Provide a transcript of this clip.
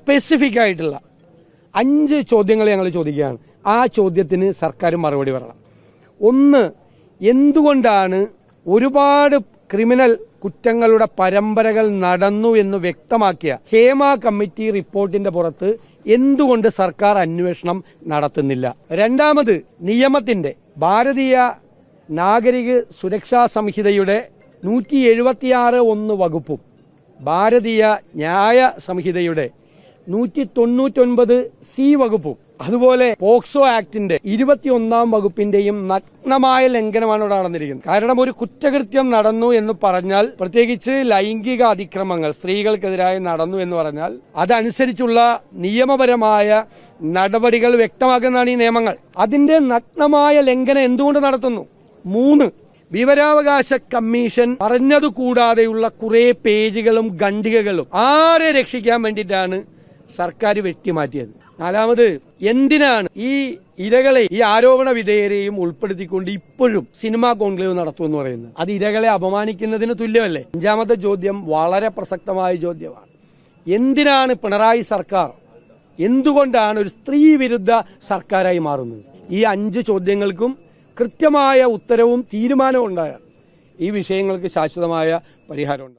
Specific ആയിട്ടുള്ള 5 ചോദ്യങ്ങൾ ഞങ്ങൾ ചോദിക്കുകയാണ്. ആ ചോദ്യത്തിന് സർക്കാർ മറുപടി പറയണം. ഒന്ന്, എന്തുകൊണ്ടാണ് ഒരുപാട് ക്രിമിനൽ കുറ്റങ്ങളുടെ പരമ്പരകൾ നടന്നു എന്ന് വ്യക്തമാക്കിയ ഹേമ കമ്മിറ്റി റിപ്പോർട്ടിന്റെ പുറത്ത് എന്തുകൊണ്ട് സർക്കാർ അന്വേഷണം നടത്തുന്നില്ല? രണ്ടാമത്, നിയമത്തിന്റെ ഭാരതീയ നാഗരിക സുരക്ഷാ സംഹിതയുടെ 176(1) വകുപ്പും ഭാരതീയ ന്യായ സംഹിതയുടെ 199(c) വകുപ്പും അതുപോലെ പോക്സോ ആക്ടിന്റെ 21 വകുപ്പിന്റെയും നഗ്നമായ ലംഘനമാണ് ഇവിടെ നടന്നിരിക്കുന്നത്. കാരണം ഒരു കുറ്റകൃത്യം നടന്നു എന്ന് പറഞ്ഞാൽ, പ്രത്യേകിച്ച് ലൈംഗിക അതിക്രമങ്ങൾ സ്ത്രീകൾക്കെതിരായി നടന്നു എന്ന് പറഞ്ഞാൽ അതനുസരിച്ചുള്ള നിയമപരമായ നടപടികൾ വ്യക്തമാക്കുന്നതാണ് ഈ നിയമങ്ങൾ. അതിന്റെ നഗ്നമായ ലംഘനം എന്തുകൊണ്ട് നടത്തുന്നു? 3, വിവരാവകാശ കമ്മീഷൻ പറഞ്ഞതുകൂടാതെയുള്ള കുറെ പേജുകളും ഖണ്ഡികകളും ആരെ രക്ഷിക്കാൻ വേണ്ടിയിട്ടാണ് സർക്കാർ വെട്ടിമാറ്റിയത്? 4, എന്തിനാണ് ഈ ഇരകളെ, ഈ ആരോപണ വിധേയരെയും ഉൾപ്പെടുത്തിക്കൊണ്ട് ഇപ്പോഴും സിനിമാ കോൺക്ലേവ് നടത്തുമെന്ന് പറയുന്നത്? അത് ഇരകളെ അപമാനിക്കുന്നതിന് തുല്യമല്ലേ? 5ാമത്തെ ചോദ്യം വളരെ പ്രസക്തമായ ചോദ്യമാണ്. എന്തിനാണ് പിണറായി സർക്കാർ, എന്തുകൊണ്ടാണ് ഒരു സ്ത്രീ വിരുദ്ധ സർക്കാരായി മാറുന്നത്? ഈ 5 ചോദ്യങ്ങൾക്കും കൃത്യമായ ഉത്തരവും തീരുമാനവും ഉണ്ടായാൽ ഈ വിഷയങ്ങൾക്ക് ശാശ്വതമായ പരിഹാരമുണ്ടാകും.